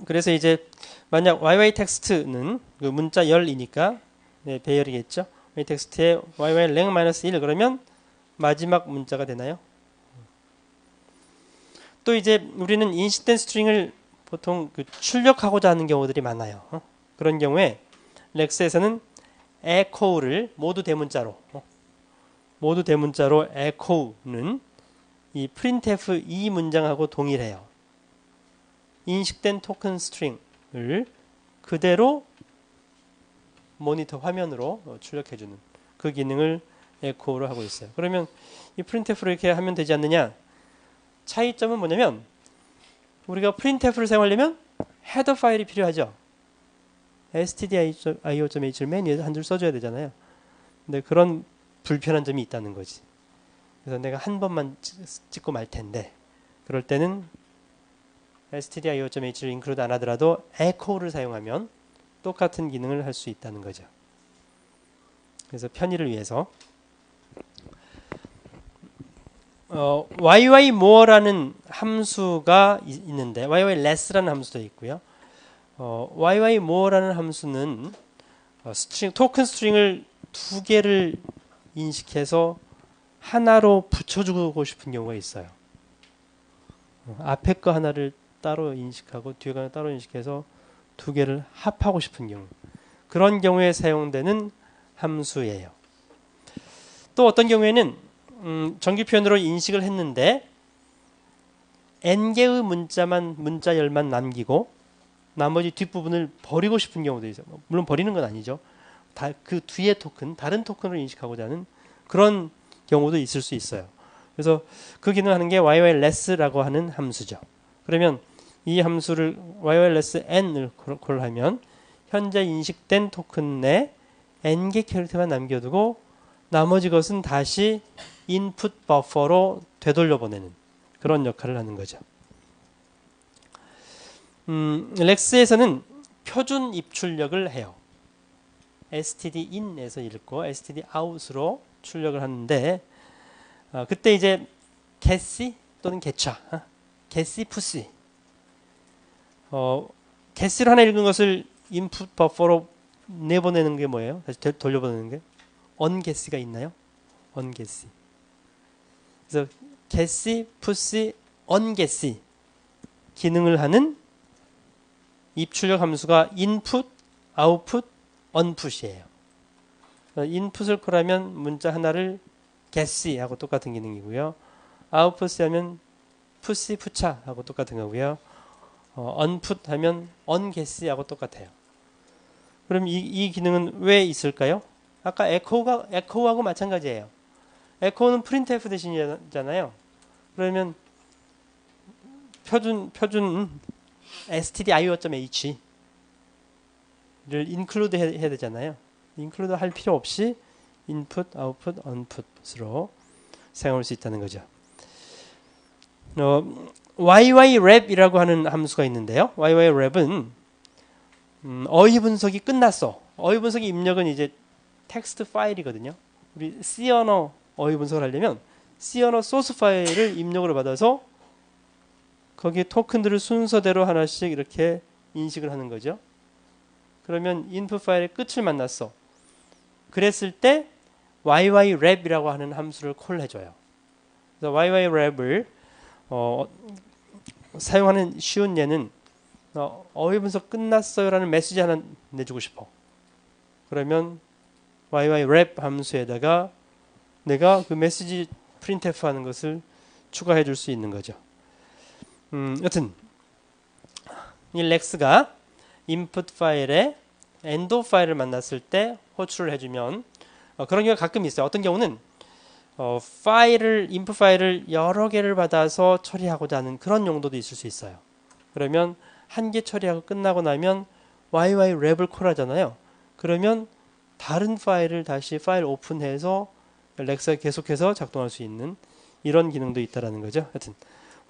그래서 이제 만약 YYText는 그 문자 열이니까 배열이겠죠. YText의 YYLength-1 그러면 마지막 문자가 되나요? 또 이제 우리는 인식된 스트링을 보통 그 출력하고자 하는 경우들이 많아요. 그런 경우에 렉스에서는 echo를 모두 대문자로 echo는 이 printf 이 문장하고 동일해요. 인식된 토큰 스트링을 그대로 모니터 화면으로 출력해주는 그 기능을 echo로 하고 있어요. 그러면 이 printf로 이렇게 하면 되지 않느냐? 차이점은 뭐냐면 우리가 printf를 사용하려면 헤더 파일이 필요하죠. stdio.h를 맨 위에서 한 줄 써줘야 되잖아요. 근데 그런 불편한 점이 있다는 거지. 그래서 내가 한 번만 찍고 말 텐데 그럴 때는 stdio.h를 include 안 하더라도 echo를 사용하면 똑같은 기능을 할 수 있다는 거죠. 그래서 편의를 위해서 yymore라는 함수가 있는데 yyLess라는 함수도 있고요. yymore라는 함수는 토큰 스트링을 두 개를 인식해서 하나로 붙여주고 싶은 경우가 있어요. 앞에 거 하나를 따로 인식하고 뒤에 거 하나 따로 인식해서 두 개를 합하고 싶은 경우, 그런 경우에 사용되는 함수예요. 또 어떤 경우에는 정규 표현으로 인식을 했는데 n개의 문자열만 남기고 나머지 뒷부분을 버리고 싶은 경우도 있어요. 물론 버리는 건 아니죠. 그 뒤에 토큰, 다른 토큰으로 인식하고자 하는 그런 경우도 있을 수 있어요. 그래서 그 기능을 하는 게 yyLess라고 하는 함수죠. 그러면 이 함수를 yyLessN을 콜하면 현재 인식된 토큰 내 n개 캐릭터만 남겨두고 나머지 것은 다시 인풋 버퍼로 되돌려 보내는 그런 역할을 하는 거죠. 렉스에서는 표준 입출력을 해요. stdin에서 읽고 stdout으로 출력을 하는데 그때 이제 getC 또는 getcha, getC, push getC를 하나 읽은 것을 인풋 버퍼로 내보내는 게 뭐예요? 다시 돌려보내는 게 ongetC가 있나요? ongetC. 그래서 getC, push, ongetC 기능을 하는 입출력 함수가 input, output, onput이에요. 인풋을 콜하면 문자 하나를 getC 하고 똑같은 기능이고요. output 하면 push, pucha 하고 똑같은 거고요. onput 하면 ongetC 하고 똑같아요. 그럼 이 기능은 왜 있을까요? 아까 echo하고 마찬가지예요. echo는 printf 대신이잖아요. 그러면 표준 stdio.h를 include 해야 되잖아요. include 할 필요 없이 input, output, onput으로 사용할 수 있다는 거죠. yyRap이라고 하는 함수가 있는데요. yyRap은 어휘 분석이 끝났어. 어휘 분석의 입력은 이제 텍스트 파일이거든요. 우리 C 언어 어휘 분석을 하려면 C 언어 소스 파일을 입력으로 받아서 거기에 토큰들을 순서대로 하나씩 이렇게 인식을 하는 거죠. 그러면 인풋 파일의 끝을 만났어. 그랬을 때 yyRap이라고 하는 함수를 콜해줘요. 그래서 yyRap을 사용하는 쉬운 예는 어휘 분석 끝났어요라는 메시지 하나 내주고 싶어. 그러면 yyRap 함수에다가 내가 그 메시지 printf 하는 것을 추가해 줄 수 있는 거죠. 여튼 이 렉스가 인풋 파일에 엔도 파일을 만났을 때 호출을 해주면 그런 경우가 가끔 있어요. 어떤 경우는 인풋 파일을 여러 개를 받아서 처리하고자 하는 그런 용도도 있을 수 있어요. 그러면 한 개 처리하고 끝나고 나면 yyRap을 콜하잖아요. 그러면 다른 파일을 다시 파일 오픈해서 렉스가 계속해서 작동할 수 있는 이런 기능도 있다라는 거죠. 하여튼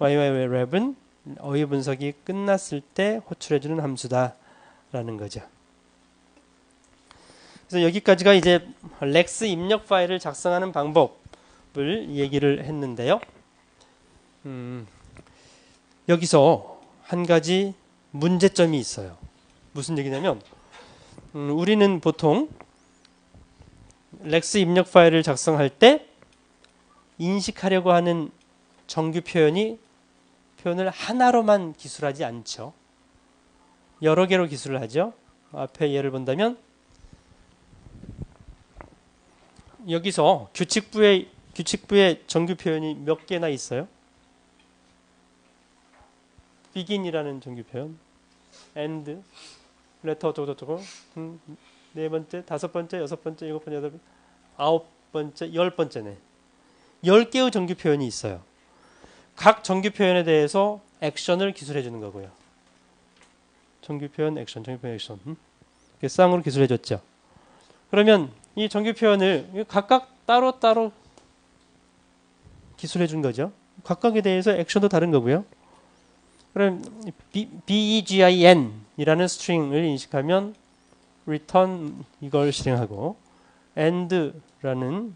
yyRap은 어휘 분석이 끝났을 때 호출해주는 함수다라는 거죠. 그래서 여기까지가 이제 렉스 입력 파일을 작성하는 방법을 얘기를 했는데요. 여기서 한 가지 문제점이 있어요. 무슨 얘기냐면 우리는 보통 렉스 입력 파일을 작성할 때 인식하려고 하는 정규 표현을 하나로만 기술하지 않죠. 여러 개로 기술을 하죠. 앞에 예를 본다면 여기서 규칙부의 정규 표현이 몇 개나 있어요? begin이라는 정규 표현, and, letter 어쩌고저쩌고, 네 번째, 다섯 번째, 여섯 번째, 일곱 번째, 여덟 번째, 아홉 번째, 열 번째네. 10개의 정규 표현이 있어요. 각 정규 표현에 대해서 액션을 기술해 주는 거고요. 정규 표현 액션, 정규 표현 액션. 쌍으로 기술해 줬죠. 그러면 이 정규 표현을 각각 따로따로 기술해 준 거죠. 각각에 대해서 액션도 다른 거고요. 그럼 begin 이라는 스트링을 인식하면 return 이걸 실행하고 and라는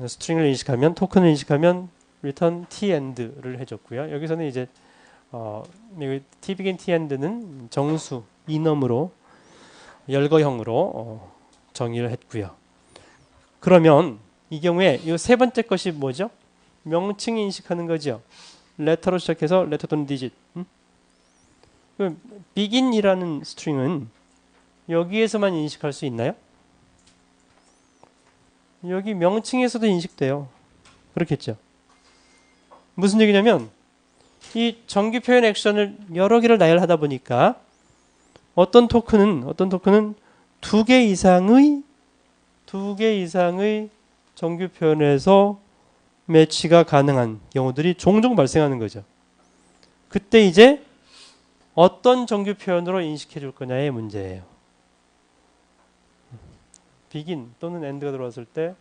스트링을 인식하면 토큰을 인식하면 return t&를 해줬고요. 여기서는 이제 t begin t end는 정수 이넘으로 열거형으로 정의를 했고요. 그러면 이 경우에 이 세 번째 것이 뭐죠? 명칭 인식하는 거죠. letter로 시작해서 letter 또는 digit. begin이라는 스트링은 여기에서만 인식할 수 있나요? 여기 명칭에서도 인식돼요. 그렇겠죠. 무슨 얘기냐면 이 정규 표현 액션을 여러 개를 나열하다 보니까 어떤 토큰은 두 개 이상의 정규 표현에서 매치가 가능한 경우들이 종종 발생하는 거죠. 그때 이제 어떤 정규 표현으로 인식해 줄 거냐의 문제예요. begin 또는 end가 들어왔을 때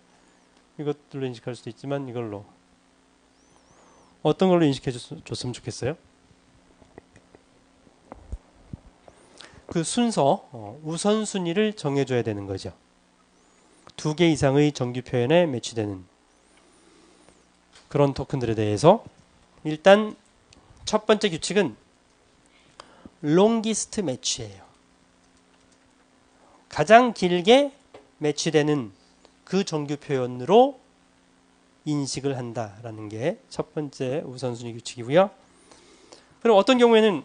이것들로 인식할 수도 있지만 이걸로 어떤 걸로 인식해 줬으면 좋겠어요? 그 순서, 우선순위를 정해줘야 되는 거죠. 두 개 이상의 정규 표현에 매치되는 그런 토큰들에 대해서 일단 첫 번째 규칙은 longest match예요. 가장 길게 매치되는 그 정규 표현으로 인식을 한다라는 게 첫 번째 우선순위 규칙이고요. 그럼 어떤 경우에는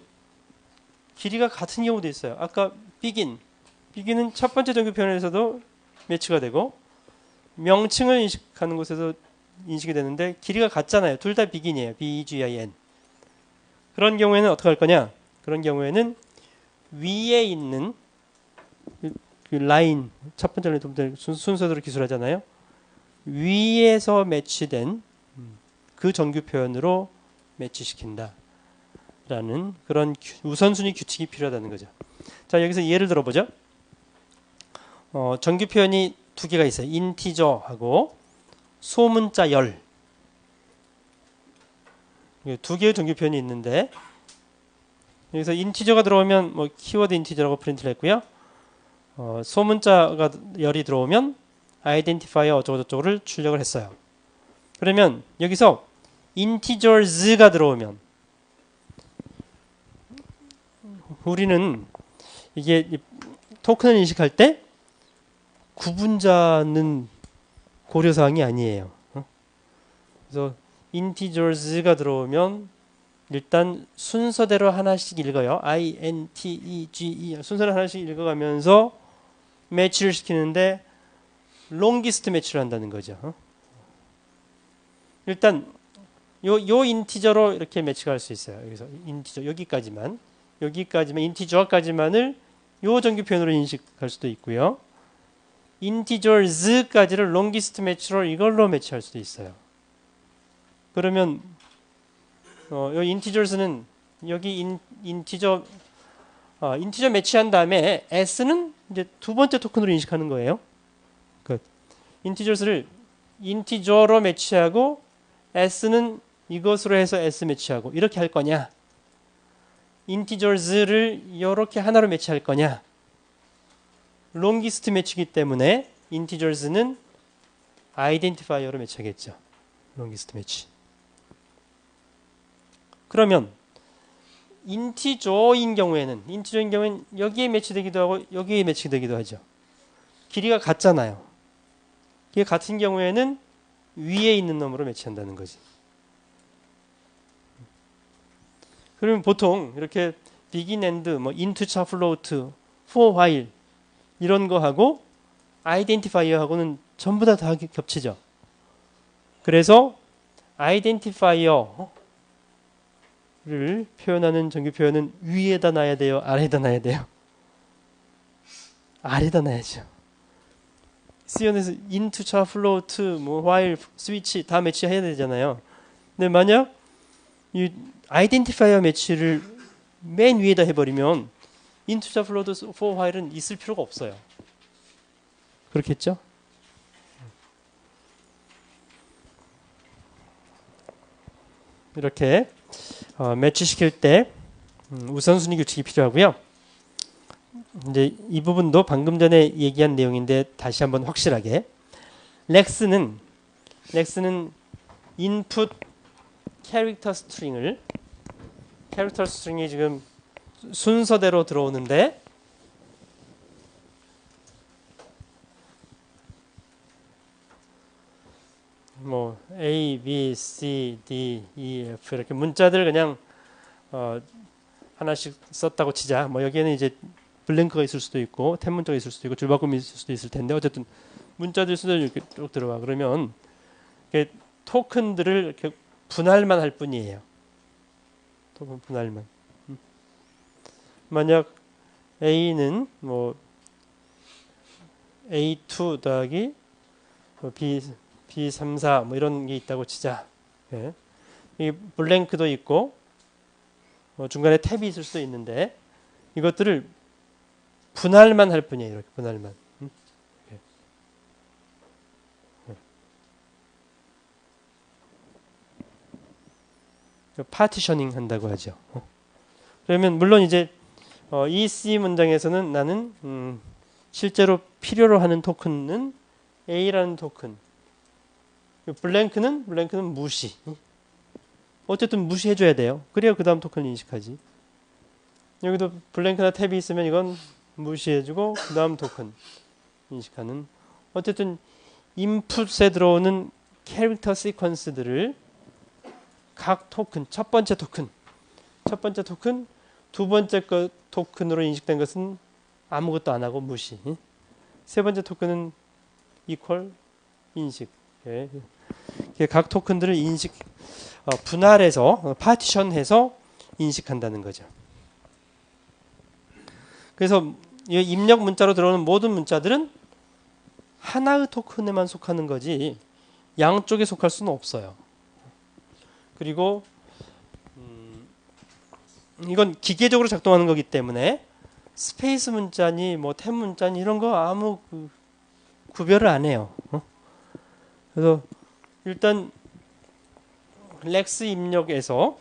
길이가 같은 경우도 있어요. 아까 begin은 첫 번째 정규 표현에서도 매치가 되고 명칭을 인식하는 곳에서 인식이 되는데 길이가 같잖아요. 둘 다 begin이에요. begin. 그런 경우에는 어떻게 할 거냐? 그런 경우에는 위에 있는 그 라인, 첫 번째 라인 순서대로 기술하잖아요. 위에서 매치된 그 정규 표현으로 매치시킨다. 라는 그런 우선순위 규칙이 필요하다는 거죠. 자, 여기서 예를 들어보죠. 정규 표현이 두 개가 있어요. 인티저하고 소문자 열. 두 개의 정규 표현이 있는데 여기서 인티저가 들어오면 뭐 키워드 인티저라고 프린트를 했고요. 소문자가 열이 들어오면 아이덴티파이어 어쩌고저쩌고를 출력을 했어요. 그러면 여기서 integers가 들어오면 우리는 이게 토큰을 인식할 때 구분자는 고려사항이 아니에요. 그래서 integers가 들어오면 일단 순서대로 하나씩 읽어요. I-N-T-E-G-E 순서를 하나씩 읽어가면서 매치를 시키는데 longest 매치를 한다는 거죠. 일단 요 인티저로 이렇게 매치가 할 수 있어요. 여기서 인티저 여기까지만 인티저까지만을 요 정규 표현으로 인식할 수도 있고요. integers까지를 longest 매치로 이걸로 매치할 수도 있어요. 그러면 요 integers는 여기 인티저 매치한 다음에 s는 이제 두 번째 토큰으로 인식하는 거예요. 그 integers를 인티저로 매치하고 s는 이것으로 해서 s 매치하고 이렇게 할 거냐? 인티저스를 이렇게 하나로 매치할 거냐? longest 매치이기 때문에 인티저스는 아이덴티파이어로 매치하겠죠. longest 매치. 그러면 인티저인 경우에는 여기에 매치되기도 하고 여기에 매치되기도 하죠. 길이가 같잖아요. 이게 같은 경우에는 위에 있는 놈으로 매치한다는 거지. 그러면 보통 이렇게 begin and 뭐 into char float for while 이런 거 하고 아이덴티파이어하고는 전부 다 겹치죠. 그래서 아이덴티파이어를 표현하는 정규 표현은 위에다 놔야 돼요, 아래에다 놔야 돼요? 아래에다 놔야죠. C연에서 into char float 뭐 while switch 다 매치해야 되잖아요. 근데 만약 이 아이덴티파이어 매치를 맨 위에다 해버리면 into char float for while은 있을 필요가 없어요. 그렇겠죠? 이렇게 매치시킬 때 우선순위 규칙이 필요하고요. 이제 이 부분도 방금 전에 얘기한 내용인데 다시 한번 확실하게 렉스는 인풋 캐릭터 스트링이 지금 순서대로 들어오는데 뭐 A, B, C, D, E, F 이렇게 문자들 그냥 하나씩 썼다고 치자. 뭐 여기에는 이제 블랭크가 있을 수도 있고 탭 문자가 있을 수도 있고 줄바꿈이 있을 수도 있을 텐데 어쨌든 문자들 순서대로 이렇게 쭉 들어와. 그러면 토큰들을 이렇게 분할만 할 뿐이에요. 토큰 분할만. 만약 A는 뭐 A2 더하기 B34 뭐 이런 게 있다고 치자. 예. 이 블랭크도 있고 중간에 탭이 있을 수도 있는데 이것들을 분할만 할 뿐이에요. 이렇게 분할만. 파티셔닝 한다고 하죠. 그러면 물론 이제 이 C 문장에서는 나는 실제로 필요로 하는 토큰은 A라는 토큰. 블랭크는 무시. 어쨌든 무시해줘야 돼요. 그래야 그 다음 토큰을 인식하지. 여기도 블랭크나 탭이 있으면 이건 무시해주고 그 다음 토큰 인식하는. 어쨌든 인풋에 들어오는 캐릭터 시퀀스들을 각 토큰, 첫 번째 토큰, 두 번째 토큰으로 인식된 것은 아무것도 안 하고 무시. 세 번째 토큰은 이퀄 인식. 각 토큰들을 분할해서 파티션해서 인식한다는 거죠. 그래서 입력 문자로 들어오는 모든 문자들은 하나의 토큰에만 속하는 거지 양쪽에 속할 수는 없어요. 그리고 이건 기계적으로 작동하는 거기 때문에 스페이스 문자니 뭐 탭 문자니 이런 거 아무 구별을 안 해요. 그래서 일단 렉스 입력에서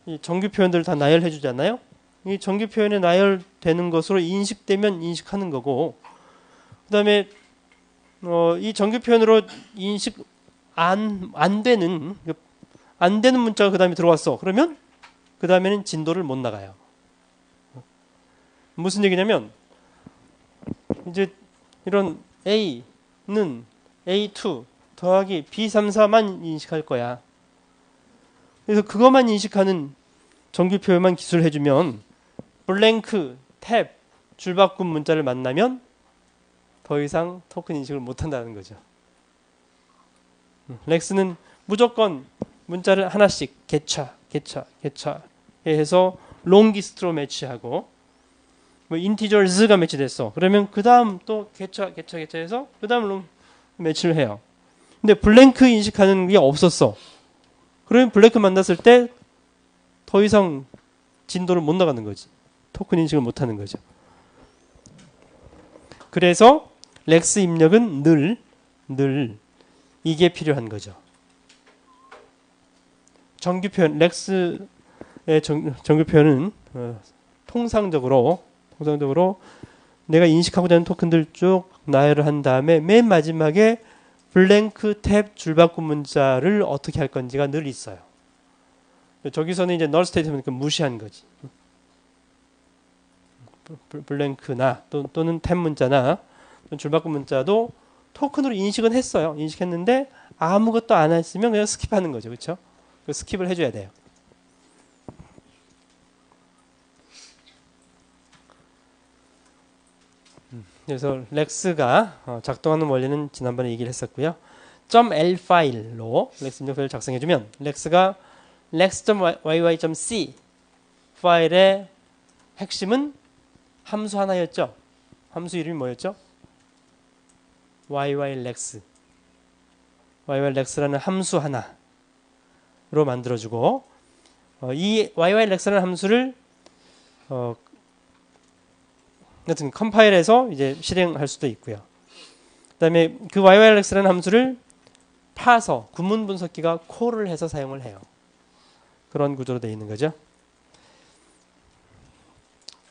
이 정규 표현들을 다 나열해 주잖아요. 이 정규 표현에 나열되는 것으로 인식되면 인식하는 거고, 그다음에 이 정규 표현으로 인식 안 되는 문자가 그다음에 들어왔어. 그러면 그다음에는 진도를 못 나가요. 무슨 얘기냐면 이제 이런 A는 A2 더하기 B34만 인식할 거야. 그래서 그것만 인식하는 정규 표현만 기술해주면 블랭크, 탭, 줄바꿈 문자를 만나면 더 이상 토큰 인식을 못한다는 거죠. 렉스는 무조건 문자를 하나씩 개차 해서 롱리스트로 매치하고 뭐 인티저즈가 매치됐어. 그러면 그 다음 또 개차 해서 그 다음 매치를 해요. 근데 블랭크 인식하는 게 없었어. 그러면 블랭크 만났을 때 더 이상 진도를 못 나가는 거지. 토큰 인식을 못 하는 거죠. 그래서 렉스 입력은 늘 이게 필요한 거죠. 정규 표현, 렉스의 정규 표현은 통상적으로 내가 인식하고자 하는 토큰들 쭉 나열을 한 다음에 맨 마지막에 블랭크, 탭, 줄바꿈 문자를 어떻게 할 건지가 늘 있어요. 저기서는 이제 null statement은 무시한 거지. 블랭크나 또는 탭 문자나 줄바꿈 문자도 토큰으로 인식은 했어요. 인식했는데 아무것도 안 했으면 그냥 스킵하는 거죠. 그렇죠? 스킵을 해줘야 돼요. 그래서 렉스가 작동하는 원리는 지난번에 얘기를 했었고요. .l 파일로 렉스 입력 파일을 작성해주면 렉스가 lex.yy.c 파일의 핵심은 함수 하나였죠. 함수 이름이 뭐였죠? yylex. yyalex라는 함수 하나로 만들어주고 이 yyalex라는 함수를 같은 컴파일해서 이제 실행할 수도 있고요. 그다음에 그 yyalex라는 함수를 파서 구문 분석기가 콜을 해서 사용을 해요. 그런 구조로 되어 있는 거죠.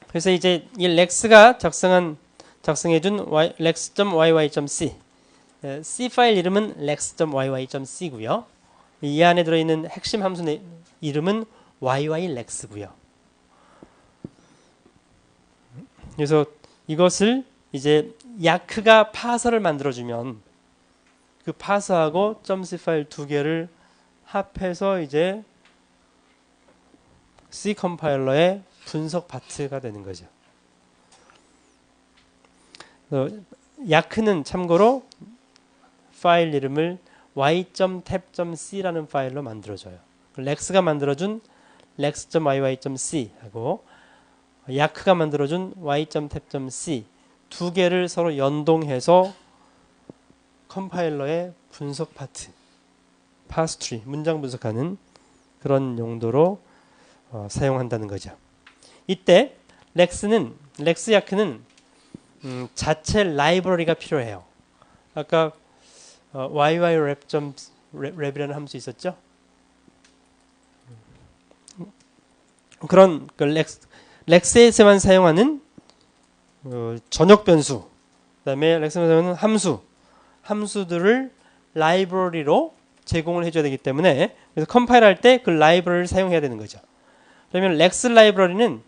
그래서 이제 이 렉스가 작성해준 lex.yy.c C 파일 이름은 lex.yy.c고요. 이 안에 들어있는 핵심 함수 이름은 yyalex고요. 그래서 이것을 이제 야크가 파서를 만들어주면 그 파서하고 .c 파일 두 개를 합해서 이제 C 컴파일러의 분석 파트가 되는 거죠. 야크는 참고로 파일 이름을 y.tab.c라는 파일로 만들어줘요. 렉스가 만들어준 lex.yy.c 하고 야크가 만들어준 y.tab.c 두 개를 서로 연동해서 컴파일러의 분석 파트, 파스트리, 문장 분석하는 그런 용도로 사용한다는 거죠. 이때 렉스 야크는 자체 라이브러리가 필요해요. 아까 yyRep이라는 함수 있었죠? 그런 렉스에서만 사용하는 전역 변수, 그다음에 렉스에서 사용하는 함수들을 라이브러리로 제공을 해줘야 되기 때문에 그래서 컴파일할 때 그 라이브러리를 사용해야 되는 거죠. 그러면 렉스 라이브러리는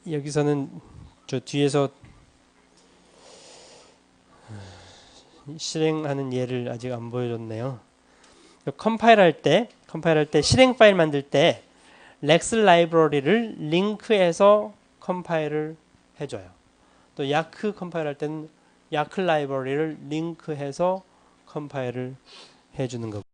여기서는 저 뒤에서 실행하는 예를 아직 안 보여줬네요. 컴파일할 때 실행 파일 만들 때 렉스 라이브러리를 링크해서 컴파일을 해줘요. 또 야크 컴파일할 때는 야크 라이브러리를 링크해서 컴파일을 해주는 거고.